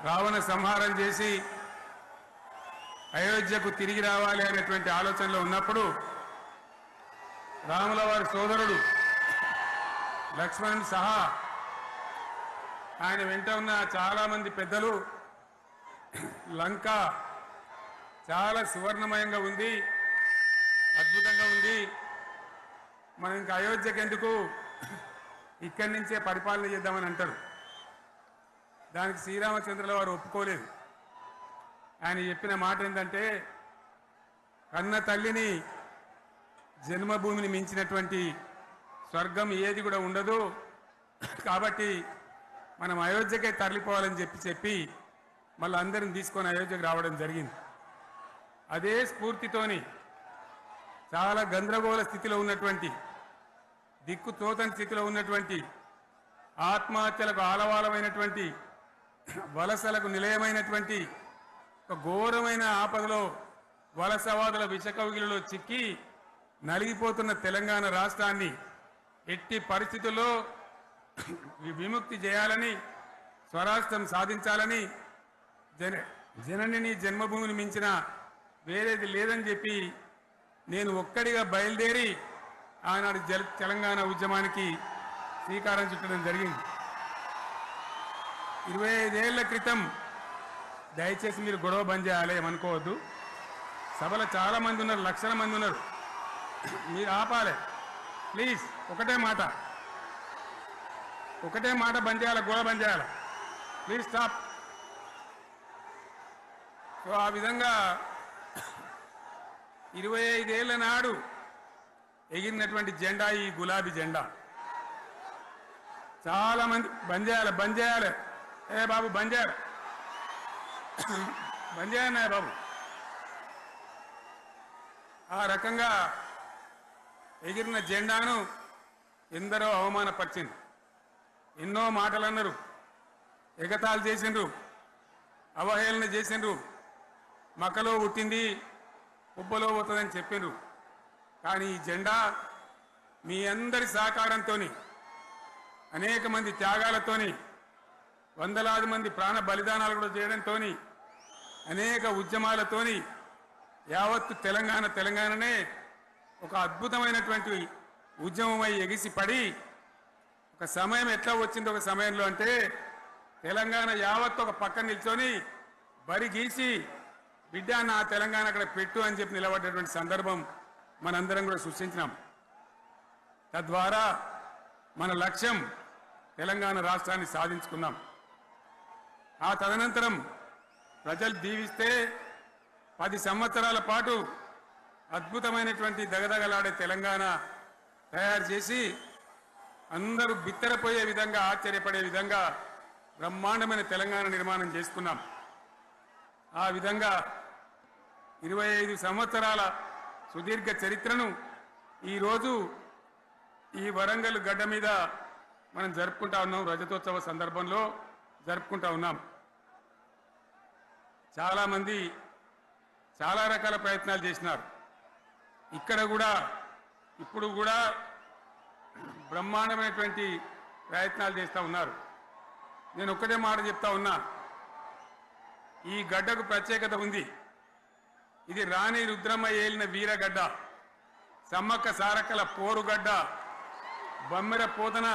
రావణ సంహారం చేసి అయోధ్యకు తిరిగి రావాలి అనేటువంటి ఆలోచనలో ఉన్నప్పుడు రాముల వారి సోదరుడు లక్ష్మణుడు సహా ఆయన వెంట ఉన్న చాలామంది పెద్దలు లంక చాలా సువర్ణమయంగా ఉంది, అద్భుతంగా ఉంది, మనం ఇంకా అయోధ్యకు ఎందుకు ఇక్కడి నుంచే పరిపాలన చేద్దామని అంటారు. దానికి శ్రీరామచంద్రుల వారు ఒప్పుకోలేదు. ఆయన చెప్పిన మాట ఏంటంటే, కన్న తల్లిని జన్మభూమిని మించినటువంటి స్వర్గం ఏది కూడా ఉండదు, కాబట్టి మనం అయోధ్యకే తరలిపోవాలని చెప్పి మళ్ళీ అందరిని తీసుకొని అయోధ్యకు రావడం జరిగింది. అదే స్ఫూర్తితోని చాలా గందరగోళ స్థితిలో ఉన్నటువంటి, దిక్కు తోతని స్థితిలో ఉన్నటువంటి, ఆత్మహత్యలకు ఆలవాలమైనటువంటి, వలసలకు నిలయమైనటువంటి ఒక ఘోరమైన ఆపదలో వలసవాదుల విషకౌగిలిలో చిక్కి నలిగిపోతున్న తెలంగాణ రాష్ట్రాన్ని ఎట్టి పరిస్థితుల్లో విముక్తి చేయాలని, స్వరాష్ట్రం సాధించాలని, జననిని జన్మభూమిని మించిన వేరేది లేదని చెప్పి నేను ఒక్కడిగా బయలుదేరి ఆనాడు తెలంగాణ ఉద్యమానికి శ్రీకారం చుట్టడం జరిగింది. 25 ఏళ్ల క్రితం, దయచేసి మీరు గొడవ బంద్ చేయాలి ఏమనుకోవద్దు, సభలో చాలా మంది ఉన్నారు, లక్షల మంది ఉన్నారు, మీరు ఆపాలి ప్లీజ్. ఒకటే మాట బంద్ చేయాలి, గొడవ బంద్ చేయాలి, ప్లీజ్ స్టాప్. సో ఆ విధంగా 25 ఏళ్ల నాడు ఎగిరినటువంటి జెండా ఈ గులాబీ జెండా. చాలా మంది బంద్ చేయాలి, ఏ బాబు బంద్ చేయాలి బాబు. ఆ రకంగా ఎగిరిన జెండాను ఎందరో అవమానపరిచింది, ఎన్నో మాటలు అన్నారు, ఎగతాళి చేసిండ్రు, అవహేళన చేసిండ్రు, మకలో పుట్టింది ఉబ్బలో పోతుందని చెప్పిండ్రు. కానీ ఈ జెండా మీ అందరి సహకారంతో, అనేక మంది త్యాగాలతోని, వందలాది మంది ప్రాణ బలిదానాలు కూడా చేయడంతో, అనేక ఉద్యమాలతోని యావత్తు తెలంగాణనే ఒక అద్భుతమైనటువంటి ఉద్యమమై ఎగిసిపడి ఒక సమయం ఎట్లా వచ్చింది, ఒక సమయంలో అంటే తెలంగాణ యావత్తు ఒక పక్కన నిల్చొని బరి గీసి బిడ్డ నా తెలంగాణ అక్కడ పెట్టు అని చెప్పి నిలబడ్డటువంటి సందర్భం మనందరం కూడా సృష్టించినాం. తద్వారా మన లక్ష్యం తెలంగాణ రాష్ట్రాన్ని సాధించుకున్నాం. ఆ తదనంతరం ప్రజలు దీవిస్తే 10 సంవత్సరాల పాటు అద్భుతమైనటువంటి దగదగలాడే తెలంగాణ తయారు చేసి అందరూ బిత్తరపోయే విధంగా, ఆశ్చర్యపడే విధంగా బ్రహ్మాండమైన తెలంగాణ నిర్మాణం చేసుకున్నాం. ఆ విధంగా 25 సంవత్సరాల సుదీర్ఘ చరిత్రను ఈరోజు ఈ వరంగల్ గడ్డ మీద మనం జరుపుకుంటా ఉన్నాం. రజతోత్సవ సందర్భంలో జరుపుకుంటా ఉన్నాం. చాలామంది చాలా రకాల ప్రయత్నాలు చేసినారు. ఇక్కడ కూడా ఇప్పుడు కూడా బ్రహ్మాండమైనటువంటి ప్రయత్నాలు చేస్తూ ఉన్నారు. నేను ఒక్కటే మాట చెప్తా ఉన్నా, ఈ గడ్డకు ప్రత్యేకత ఉంది. ఇది రాణి రుద్రమ్మ ఏలిన వీరగడ్డ, సమ్మక్క సారక్కల పోరుగడ్డ, బమ్మెర పోతన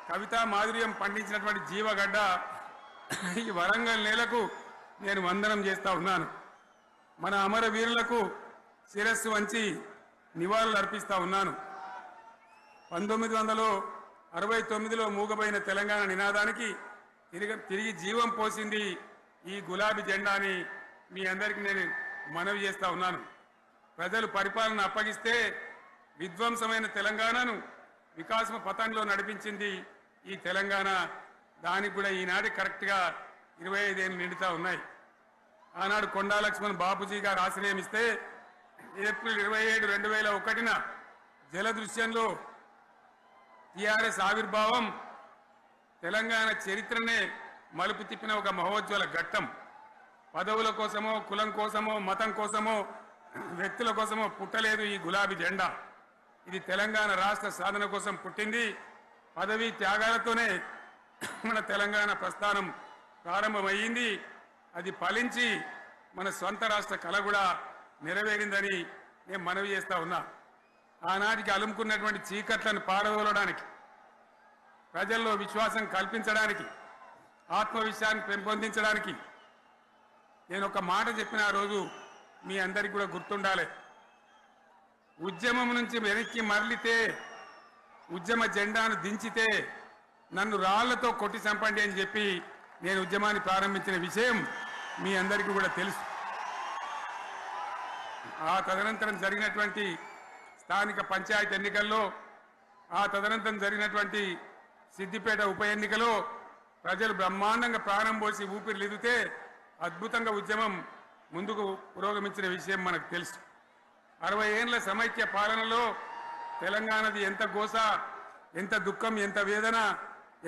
కవితా మాధుర్యం పండించినటువంటి జీవగడ్డ. ఈ వరంగల్ నేలకు నేను వందనం చేస్తూ ఉన్నాను. మన అమరవీరులకు శిరస్సు వంచి నివాళులు అర్పిస్తూ ఉన్నాను. 1969లో మూగబోయిన తెలంగాణ నినాదానికి తిరిగి జీవం పోసింది ఈ గులాబీ జెండా అని మీ అందరికీ నేను మనవి చేస్తూ ఉన్నాను. ప్రజలు పరిపాలన అప్పగిస్తే విధ్వంసమైన తెలంగాణను వికాసమ పథంలో నడిపించింది ఈ తెలంగాణ. దానికి కూడా ఈనాటి కరెక్ట్గా 25 ఏళ్ళు నిండుతూ ఉన్నాయి. ఆనాడు కొండా లక్ష్మణ్ బాపూజీ గారు ఆశ్రయం ఇస్తే ఏప్రిల్ 27, 2001న జలదృశ్యంలో టీఆర్ఎస్ ఆవిర్భావం తెలంగాణ చరిత్రనే మలుపు తిప్పిన ఒక మహోజ్వల ఘట్టం. పదవుల కోసమో, కులం కోసమో, మతం కోసమో, వ్యక్తుల కోసమో పుట్టలేదు ఈ గులాబీ జెండా. ఇది తెలంగాణ రాష్ట్ర సాధన కోసం పుట్టింది. పదవి త్యాగాలతోనే మన తెలంగాణ ప్రస్థానం ప్రారంభమైంది. అది ఫలించి మన సొంత రాష్ట్ర కళ కూడా నెరవేరిందని నేను మనవి చేస్తా ఉన్నా. ఆనాటికి అలుముకున్నటువంటి చీకట్లను పారదోలడానికి, ప్రజల్లో విశ్వాసం కల్పించడానికి, ఆత్మవిశ్వాసాన్ని పెంపొందించడానికి నేను ఒక మాట చెప్పిన ఆ రోజు మీ అందరికీ కూడా గుర్తుండాలి. ఉద్యమం నుంచి వెనక్కి మరలితే, ఉద్యమ జెండాను దించితే నన్ను రాళ్లతో కొట్టి చంపండి అని చెప్పి నేను ఉద్యమాన్ని ప్రారంభించిన విషయం మీ అందరికీ కూడా తెలుసు. ఆ తదనంతరం జరిగినటువంటి స్థానిక పంచాయతీ ఎన్నికల్లో, ఆ తదనంతరం జరిగినటువంటి సిద్దిపేట ఉప ఎన్నికలో ప్రజలు బ్రహ్మాండంగా ప్రాణం పోసి ఊపిరిలిదితే అద్భుతంగా ఉద్యమం ముందుకు పురోగమించిన విషయం మనకు తెలుసు. 60 ఏళ్ల సమైక్య పాలనలో తెలంగాణది ఎంత గోస, ఎంత దుఃఖం, ఎంత వేదన,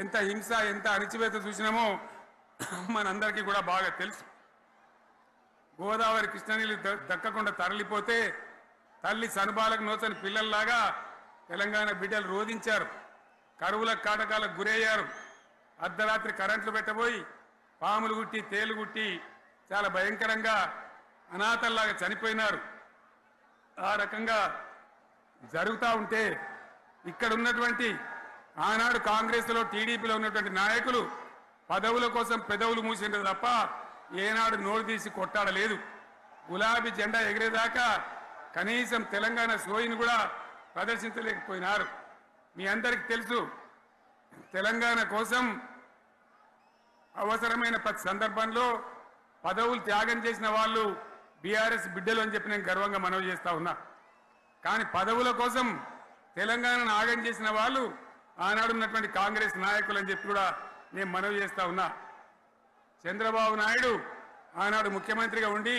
ఎంత హింస, ఎంత అణిచివేత చూసినామో మనందరికీ కూడా బాగా తెలుసు. గోదావరి కృష్ణనీళ్ళు దక్కకుండా తరలిపోతే తల్లి సనుబాలకు నోచని పిల్లల్లాగా తెలంగాణ బిడ్డలు రోధించారు, కరువుల కాటకాలకు గురయ్యారు. అర్ధరాత్రి కరెంట్లు పెట్టబోయి పాములు గుట్టి తేలు గుట్టి చాలా భయంకరంగా అనాథల్లాగా చనిపోయినారు. ఆ రకంగా జరుగుతూ ఉంటే ఇక్కడ ఉన్నటువంటి ఆనాడు కాంగ్రెస్లో టీడీపీలో ఉన్నటువంటి నాయకులు పదవుల కోసం పెదవులు మూసిండ్రు తప్ప ఏనాడు నోరు తీసి కొట్టాడలేదు. గులాబీ జెండా ఎగిరేదాకా కనీసం తెలంగాణ సోయిని కూడా ప్రదర్శించలేకపోయినారు. మీ అందరికీ తెలుసు, తెలంగాణ కోసం అవసరమైన ప్రతి సందర్భంలో పదవులు త్యాగం చేసిన వాళ్ళు బీఆర్ఎస్ బిడ్డలు అని చెప్పి నేను గర్వంగా మనవి చేస్తా ఉన్నా. కానీ పదవుల కోసం తెలంగాణను ఆగం చేసిన వాళ్ళు ఆనాడు ఉన్నటువంటి కాంగ్రెస్ నాయకులు అని చెప్పి కూడా నేను మనవి చేస్తా ఉన్నా. చంద్రబాబు నాయుడు ఆనాడు ముఖ్యమంత్రిగా ఉండి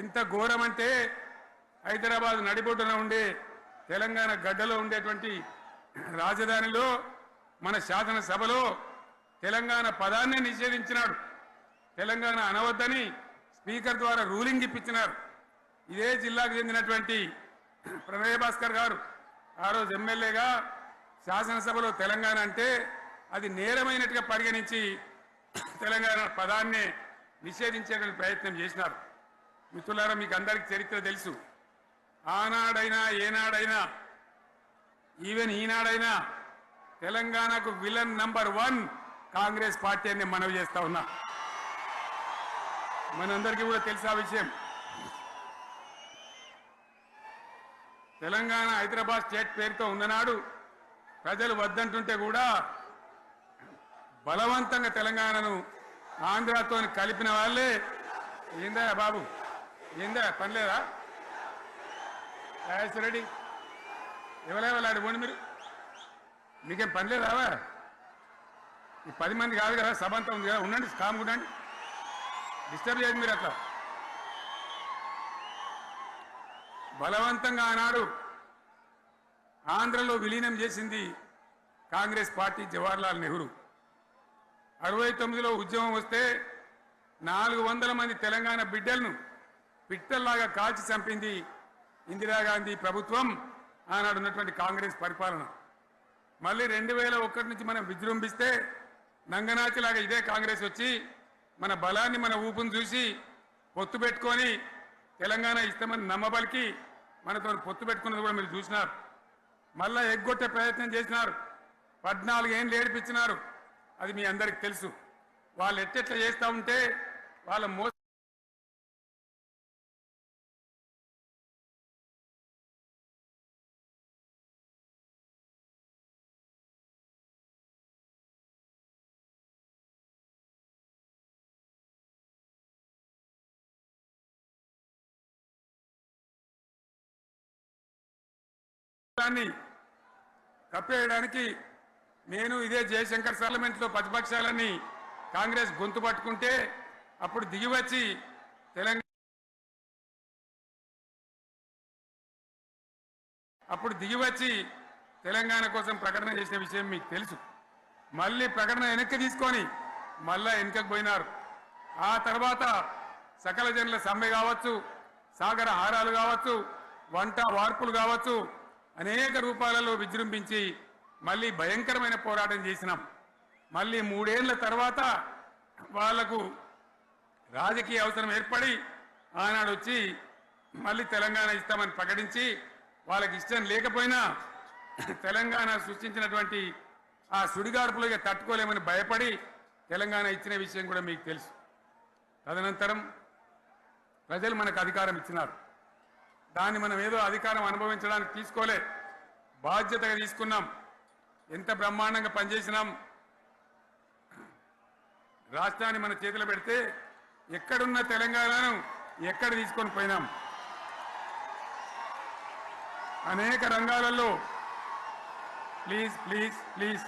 ఎంత ఘోరమంటే హైదరాబాద్ నడిబొడ్డున ఉండే తెలంగాణ గడ్డలో ఉండేటువంటి రాజధానిలో మన శాసనసభలో తెలంగాణ పదాన్ని నిషేధించినాడు. తెలంగాణ అనవద్దని స్పీకర్ ద్వారా రూలింగ్ ఇప్పించినారు. ఇదే జిల్లాకు చెందినటువంటి ప్రణయ్ భాస్కర్ గారు ఆ రోజు ఎమ్మెల్యేగా శాసనసభలో తెలంగాణ అంటే అది నేరమైనట్టుగా పరిగణించి తెలంగాణ పదాన్ని నిషేధించేటువంటి ప్రయత్నం చేసినారు. మిత్రులారా, మీకు అందరికీ చరిత్ర తెలుసు. ఆనాడైనా ఏనాడైనా ఈవెన్ ఈనాడైనా తెలంగాణకు విలన్ నంబర్ 1 కాంగ్రెస్ పార్టీ అని మనవి చేస్తా ఉన్నా. మనందరికీ కూడా తెలుసు ఆ విషయం. తెలంగాణ హైదరాబాద్ స్టేట్ పేరుతో ఉన్ననాడు ప్రజలు వద్దంటుంటే కూడా బలవంతంగా తెలంగాణను ఆంధ్రాతో కలిపిన వాళ్ళే. ఏందా బాబు, ఏందా పనిలేదా? రెడ్డి ఎవరెవరు పోండి, మీరు మీకేం పనిలేదావా? ఈ 10 మంది కాదు కదా, సభ అంతా ఉంది కదా, ఉండండి, కామ్గా ఉండండి, డిస్టర్బ్ చేయండి మీరు. అట్లా బలవంతంగా ఆనాడు ఆంధ్రలో విలీనం చేసింది కాంగ్రెస్ పార్టీ, జవహర్లాల్ నెహ్రూ. 69లో ఉద్యమం వస్తే 400 మంది తెలంగాణ బిడ్డలను పిట్టల్లాగా కాల్చి చంపింది ఇందిరాగాంధీ ప్రభుత్వం, ఆనాడు ఉన్నటువంటి కాంగ్రెస్ పరిపాలన. మళ్ళీ 2001 నుంచి మనం విజృంభిస్తే నంగనాచిలాగా ఇదే కాంగ్రెస్ వచ్చి మన బలాన్ని, మన ఊపును చూసి పొత్తు పెట్టుకొని తెలంగాణ ఇస్తామని నమ్మబలికి మనతో పొత్తు పెట్టుకున్నది కూడా మీరు చూసినారు. మళ్ళా ఎగ్గొట్టే ప్రయత్నం చేసినారు. 14 ఏళ్ళు ఏడిపించినారు. అది మీ అందరికి తెలుసు. వాళ్ళు ఎట్టెట్లా చేస్తూ ఉంటే వాళ్ళ కప్పేయడానికి నేను ఇదే జయశంకర్ పార్లమెంట్లో ప్రతిపక్షాలని కాంగ్రెస్ గొంతు పట్టుకుంటే అప్పుడు దిగివచ్చి తెలంగాణ కోసం ప్రకటన చేసిన విషయం మీకు తెలుసు. మళ్ళీ ప్రకటన వెనక్కి తీసుకొని మళ్ళా వెనకకు పోయినారు. ఆ తర్వాత సకల జనుల సమ్మె కావచ్చు, సాగర హారాలు కావచ్చు, వంట వార్పులు కావచ్చు, అనేక రూపాలలో విజృంభించి మళ్ళీ భయంకరమైన పోరాటం చేసినాం. మళ్ళీ 3 ఏళ్ల తర్వాత వాళ్లకు రాజకీయ అవసరం ఏర్పడి ఆనాడు వచ్చి మళ్ళీ తెలంగాణ ఇస్తామని ప్రకటించి వాళ్ళకి ఇష్టం లేకపోయినా తెలంగాణ సృష్టించినటువంటి ఆ సుడిగాడుపులో తట్టుకోలేమని భయపడి తెలంగాణ ఇచ్చిన విషయం కూడా మీకు తెలుసు. తదనంతరం ప్రజలు మనకు అధికారం ఇచ్చినారు. దాన్ని మనం ఏదో అధికారం అనుభవించడానికి తీసుకోలే, బాధ్యతగా తీసుకున్నాం. ఎంత బ్రహ్మాండంగా పనిచేసినాం. రాష్ట్రాన్ని మన చేతిలో పెడితే ఎక్కడున్న తెలంగాణను ఎక్కడ తీసుకొని పోయినాం. అనేక రంగాలలో please please please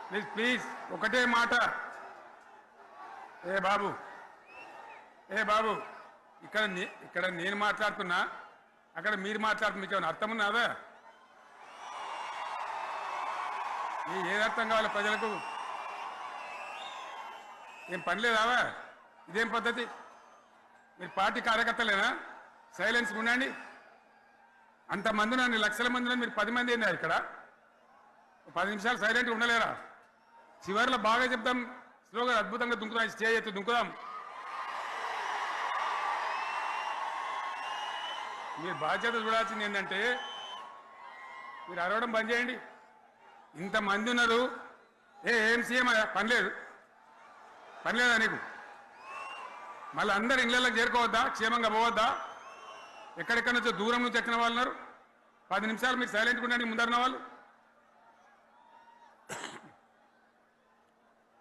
please please ఒకటే మాట, ఏ బాబు ఇక్కడ నేను మాట్లాడుతున్నా, అక్కడ మీరు మాట్లాడుతున్నా, మీకు ఏమైనా అర్థం ఉన్నదా? ఏది అర్థం కావాలి ప్రజలకు? ఏం పని లేదావా? ఇదేం పద్ధతి? మీరు పార్టీ కార్యకర్తలేనా? సైలెన్స్ ఉండండి. అంతమంది నన్ను లక్షల మంది మీరు 10 మంది ఏందా ఇక్కడ? 10 నిమిషాలు సైలెంట్గా ఉండలేరా? చివరిలో బాగా చెప్తాం, స్లోగా అద్భుతంగా దుంకుదాం, స్టే ఎత్తు దుంకుదాం. మీరు బాధ్యత చూడాల్సింది ఏంటంటే మీరు అరవడం బంద్ చేయండి. ఇంతమంది ఉన్నారు, ఏం సీఎం పనిలేదా నీకు? మళ్ళీ అందరు ఇళ్లలోకి చేరుకోవద్దా? క్షేమంగా పోవద్దా? ఎక్కడెక్కడి నుంచో దూరం నుంచి వచ్చిన వాళ్ళు ఉన్నారు. 10 నిమిషాలు మీరు సైలెంట్గా ఉండండి. ముందరిన వాళ్ళు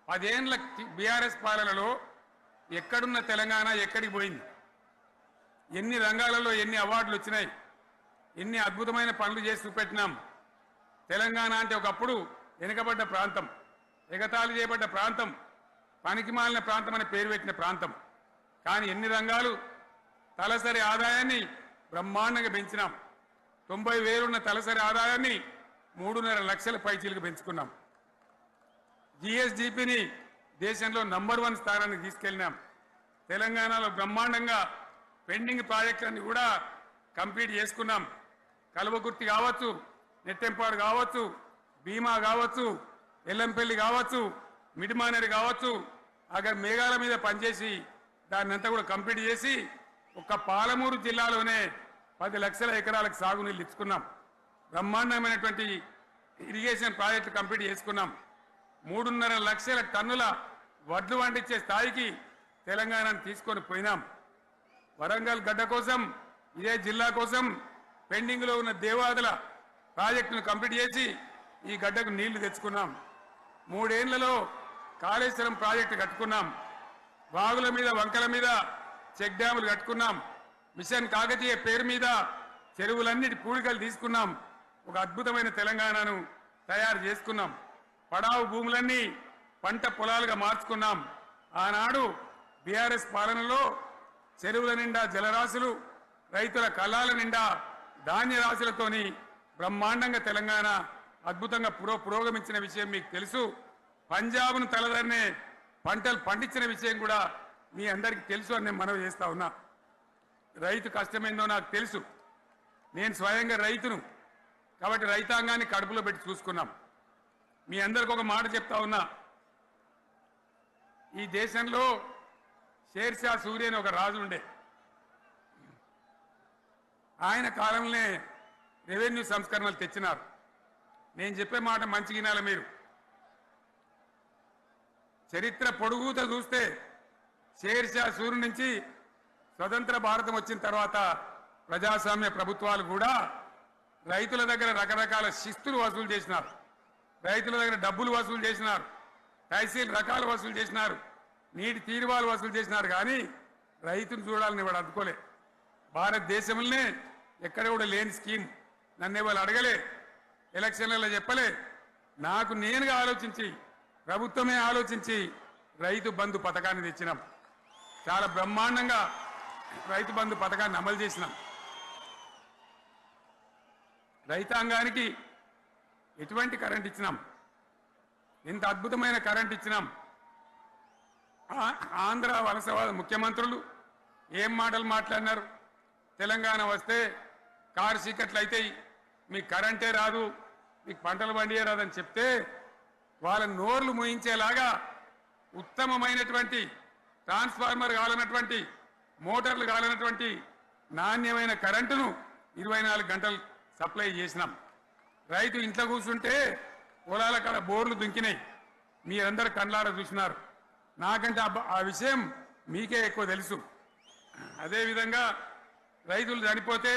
10 ఏళ్ల బీఆర్ఎస్ పాలనలో ఎక్కడున్న తెలంగాణ ఎక్కడికి పోయింది? ఎన్ని రంగాలలో ఎన్ని అవార్డులు వచ్చినాయి? ఎన్ని అద్భుతమైన పనులు చేసి చూపెట్టినాం. తెలంగాణ అంటే ఒకప్పుడు వెనుకబడ్డ ప్రాంతం, ఎగతాళి చేయబడ్డ ప్రాంతం, పనికిమాలిన ప్రాంతం అని పేరు పెట్టిన ప్రాంతం. కానీ ఎన్ని రంగాలు, తలసరి ఆదాయాన్ని బ్రహ్మాండంగా పెంచినాం. 90,000 ఉన్న తలసరి ఆదాయాన్ని 3.5 లక్షల పైచీలకు పెంచుకున్నాం. జిఎస్డిపిని దేశంలో నంబర్ 1 స్థానానికి తీసుకెళ్ళినాం. తెలంగాణలో బ్రహ్మాండంగా పెండింగ్ ప్రాజెక్టులన్నీ కూడా కంప్లీట్ చేసుకున్నాం. కల్వకుర్తి కావచ్చు, నెట్టెంపాడు కావచ్చు, భీమా కావచ్చు, ఎల్లంపల్లి కావచ్చు, మిడిమానేరు కావచ్చు, అక్కడ మేఘాల మీద పనిచేసి దాన్ని అంతా కూడా కంప్లీట్ చేసి ఒక్క పాలమూరు జిల్లాలోనే 10 లక్షల ఎకరాలకు సాగునీళ్ళు ఇచ్చుకున్నాం. బ్రహ్మాండమైనటువంటి ఇరిగేషన్ ప్రాజెక్టు కంప్లీట్ చేసుకున్నాం. 3.5 లక్షల టన్నుల వడ్లు పండించే స్థాయికి తెలంగాణను తీసుకొని పోయినాం. వరంగల్ గడ్డ కోసం, ఇదే జిల్లా కోసం పెండింగ్లో ఉన్న దేవాదుల ప్రాజెక్టును కంప్లీట్ చేసి ఈ గడ్డకు నీళ్లు తెచ్చుకున్నాం. 3 ఏళ్లలో కాళేశ్వరం ప్రాజెక్టు కట్టుకున్నాం. వాగుల మీద, వంకల మీద చెక్ డ్యాములు కట్టుకున్నాం. మిషన్ కాకతీయ పేరు మీద చెరువులన్నిటి పూడికలు తీసుకున్నాం. ఒక అద్భుతమైన తెలంగాణను తయారు చేసుకున్నాం. పడావు భూములన్నీ పంట పొలాలుగా మార్చుకున్నాం. ఆనాడు బీఆర్ఎస్ పాలనలో చెరువుల నిండా జలరాశులు, రైతుల కళ్ళాల నిండా ధాన్య రాశులతోని బ్రహ్మాండంగా తెలంగాణ అద్భుతంగా పురోగమించిన విషయం మీకు తెలుసు. పంజాబ్ను తలదన్నే పంటలు పండించిన విషయం కూడా మీ అందరికీ తెలుసు అని నేను మనవి చేస్తా ఉన్నా. రైతు కష్టమైందో నాకు తెలుసు. నేను స్వయంగా రైతును కాబట్టి రైతాంగాన్ని కడుపులో పెట్టి చూసుకున్నాం. మీ అందరికి ఒక మాట చెప్తా ఉన్నా. ఈ దేశంలో షేర్షా సూరి అని ఒక రాజు ఉండే. ఆయన కాలంలోనే రెవెన్యూ సంస్కరణలు తెచ్చినారు. నేను చెప్పే మాట మంచిగా వినాలి మీరు. చరిత్ర పొడుగుతో చూస్తే షేర్షా సూరి నుంచి స్వతంత్ర భారతం వచ్చిన తర్వాత ప్రజాస్వామ్య ప్రభుత్వాలు కూడా రైతుల దగ్గర రకరకాల శిస్తులు వసూలు చేసినారు. రైతుల దగ్గర డబ్బులు వసూలు చేసినారు. తహసీల్ రకాలు వసూలు చేసినారు. నీటి తీరువాలు వసూలు చేసినారు. కానీ రైతును చూడాలని వాడు అందుకోలే. భారతదేశంలోనే ఎక్కడ కూడా లేని స్కీమ్. నన్ను వాళ్ళు అడగలే, ఎలక్షన్లలో చెప్పలే. నాకు నేనుగా ఆలోచించి, ప్రభుత్వమే ఆలోచించి రైతు బంధు పథకాన్ని తెచ్చినాం. చాలా బ్రహ్మాండంగా రైతు బంధు పథకాన్ని అమలు చేసినాం. రైతాంగానికి ఎటువంటి కరెంట్ ఇచ్చినాం, ఎంత అద్భుతమైన కరెంట్ ఇచ్చినాం. ఆంధ్ర వలసవాద ముఖ్యమంత్రులు ఏం మాటలు మాట్లాడినారు. తెలంగాణ వస్తే కారు చీకట్లు అవుతాయి, మీకు కరెంటే రాదు, మీకు పంటలు పండియే రాదని చెప్తే వాళ్ళ నోర్లు మోయించేలాగా ఉత్తమమైనటువంటి ట్రాన్స్ఫార్మర్ కావాలన్నటువంటి మోటార్లు కావాలన్నటువంటి నాణ్యమైన కరెంటును 24 గంటలు సప్లై చేసినాం. రైతు ఇంట్లో కూర్చుంటే పొలాల కాడ బోర్లు దుంకినాయి, మీరందరూ కళ్ళారా చూసినారు. నాకంటే ఆ విషయం మీకే ఎక్కువ తెలుసు. అదేవిధంగా రైతులు చనిపోతే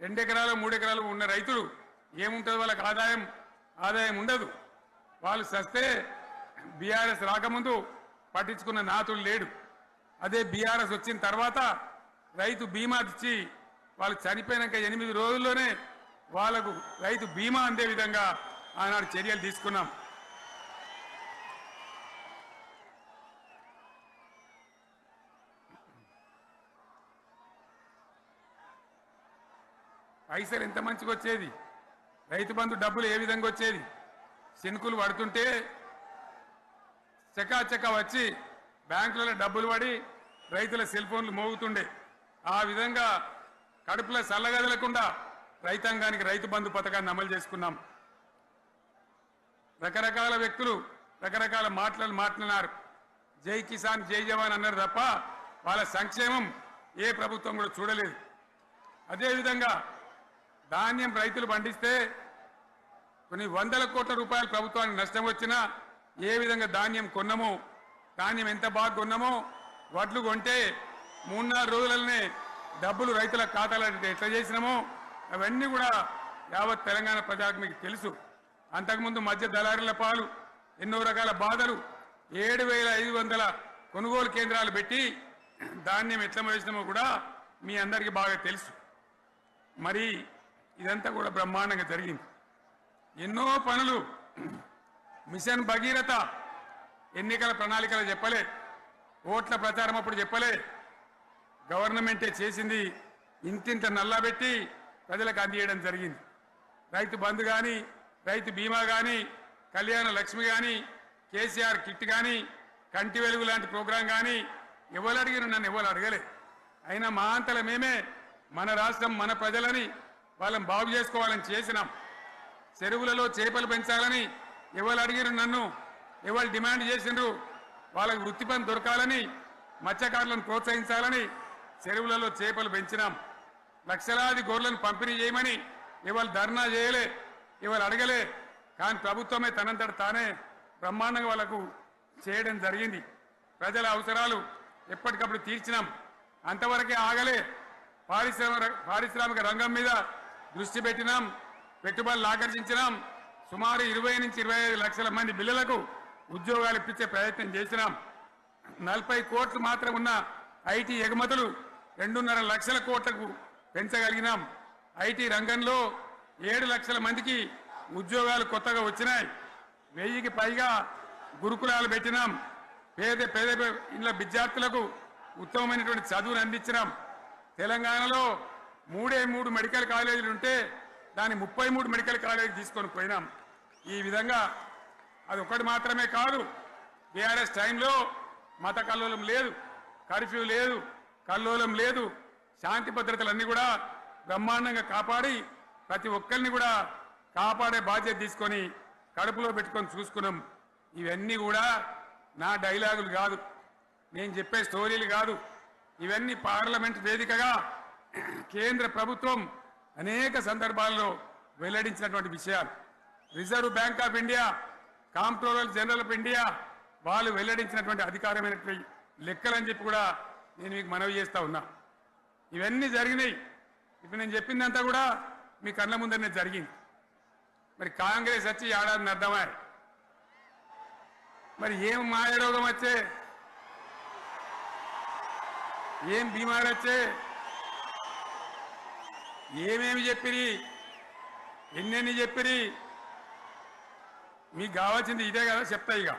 2 ఎకరాలు 3 ఎకరాలు ఉన్న రైతులు ఏముంటుంది, వాళ్ళకి ఆదాయం ఉండదు. వాళ్ళు సస్తే బీఆర్ఎస్ రాకముందు పట్టించుకున్న నాతులు లేడు. అదే బీఆర్ఎస్ వచ్చిన తర్వాత రైతు బీమా ఇచ్చి వాళ్ళు చనిపోయినాక 8 రోజుల్లోనే వాళ్లకు రైతు బీమా అందే విధంగా ఆనాడు చర్యలు తీసుకున్నాం. పైసలు ఎంత మంచిగా వచ్చేది, రైతు బంధు డబ్బులు ఏ విధంగా వచ్చేది. శనుకులు పడుతుంటే చకాచకా వచ్చి బ్యాంకులలో డబ్బులు పడి రైతుల సెల్ ఫోన్లు మోగుతుండే. ఆ విధంగా కడుపులో చల్లగదలకుండా రైతాంగానికి రైతు బంధు పథకాన్ని అమలు చేసుకున్నాం. రకరకాల వ్యక్తులు రకరకాల మాట్లాడినారు. జై కిసాన్ జై జవాన్ అన్నారు తప్ప వాళ్ళ సంక్షేమం ఏ ప్రభుత్వం కూడా చూడలేదు. అదేవిధంగా ధాన్యం రైతులు పండిస్తే కొన్ని 100 కోట్ల రూపాయలు ప్రభుత్వానికి నష్టం వచ్చినా ఏ విధంగా ధాన్యం కొన్నామో, ధాన్యం ఎంత బాగా కొన్నామో, వడ్లు కొంటే 3-4 రోజులనే డబ్బులు రైతుల ఖాతాలో ఎట్లా చేసినామో అవన్నీ కూడా యావత్ తెలంగాణ ప్రజలకు మీకు తెలుసు. అంతకుముందు మధ్య దళారుల పాలు ఎన్నో రకాల బాధలు, 7,500 కొనుగోలు కేంద్రాలు పెట్టి ధాన్యం ఎట్లా వేసినామో కూడా మీ అందరికీ బాగా తెలుసు. మరి ఇదంతా కూడా బ్రహ్మాండంగా జరిగింది. ఎన్నో పనులు, మిషన్ భగీరథ ఎన్నికల ప్రణాళికలు చెప్పలే, ఓట్ల ప్రచారం అప్పుడు చెప్పలే, గవర్నమెంటే చేసింది. ఇంతింత నల్లబెట్టి ప్రజలకు అందియడం జరిగింది. రైతు బంధు కానీ, రైతు బీమా కానీ, కళ్యాణ లక్ష్మి కానీ, కేసీఆర్ కిట్ కానీ, కంటి వెలుగు లాంటి ప్రోగ్రాం కానీ ఎవరు అడిగిన నన్ను ఎవరు అడగలే. అయినా మా అంతల మేమే మన రాష్ట్రం మన ప్రజలని వాళ్ళని బాగు చేసుకోవాలని చేసినాం. చెరువులలో చేపలు పెంచాలని ఎవరు అడిగిన నన్ను, ఎవరు డిమాండ్ చేసిండ్రు, వాళ్ళకు వృత్తి పని దొరకాలని, మత్స్యకారులను ప్రోత్సహించాలని చెరువులలో చేపలు పెంచినాం. లక్షలాది గొర్రెలను పంపిణీ చేయమని ఎవరు ధర్నా చేయలే, ఎవరు అడగలే. కానీ ప్రభుత్వమే తనంతట తానే బ్రహ్మాండంగా వాళ్ళకు చేయడం జరిగింది. ప్రజల అవసరాలు ఎప్పటికప్పుడు తీర్చినాం. అంతవరకే ఆగలే. పారిశ్రామిక రంగం మీద దృష్టి పెట్టినాం, పెట్టుబడులు ఆకర్షించినాం. సుమారు 20 నుంచి 25 లక్షల మంది పిల్లలకు ఉద్యోగాలు ఇప్పించే ప్రయత్నం చేసినాం. 40 కోట్లు మాత్రం ఉన్న ఐటీ ఎగుమతులు 2.5 లక్షల కోట్లకు పెంచగలిగినాం. ఐటీ రంగంలో 7 లక్షల మందికి ఉద్యోగాలు కొత్తగా వచ్చినాయి. 1000కి పైగా గురుకులాలు పెట్టినాం. పేద ఇళ్ళ విద్యార్థులకు ఉత్తమమైనటువంటి చదువును అందించినాం. తెలంగాణలో 3 మెడికల్ కాలేజీలు ఉంటే దాన్ని 33 మెడికల్ కాలేజీలు తీసుకొని పోయినాం. ఈ విధంగా అది ఒకటి మాత్రమే కాదు, బీఆర్ఎస్ టైంలో మత కల్లోలం లేదు, కర్ఫ్యూ లేదు, కల్లోలం లేదు. శాంతి భద్రతలన్నీ కూడా బ్రహ్మాండంగా కాపాడి ప్రతి ఒక్కరిని కూడా కాపాడే బాధ్యత తీసుకొని కడుపులో పెట్టుకొని చూసుకున్నాం. ఇవన్నీ కూడా నా డైలాగులు కాదు, నేను చెప్పే స్టోరీలు కాదు. ఇవన్నీ పార్లమెంట్ వేదికగా కేంద్ర ప్రభుత్వం అనేక సందర్భాల్లో వెల్లడించినటువంటి విషయాలు. Reserve bank of India, comptroller general of India వాళ్ళు వెల్లడించినటువంటి అధికారమైనటువంటి లెక్కలని చెప్పి కూడా నేను మీకు మనవి చేస్తా ఉన్నా. ఇవన్నీ జరిగినాయి. ఇప్పుడు నేను చెప్పిందంతా కూడా మీ కళ్ళ ముందరనే జరిగింది. మరి కాంగ్రెస్ వచ్చి ఏడాదిని అర్థమా, మరి ఏం మాయరోగం వచ్చే, ఏం బీమారు వచ్చే, ఏమేమి చెప్పిరి, ఎన్నెన్ని చెప్పిరి, మీకు కావాల్సింది ఇదే కదా చెప్తా. ఇక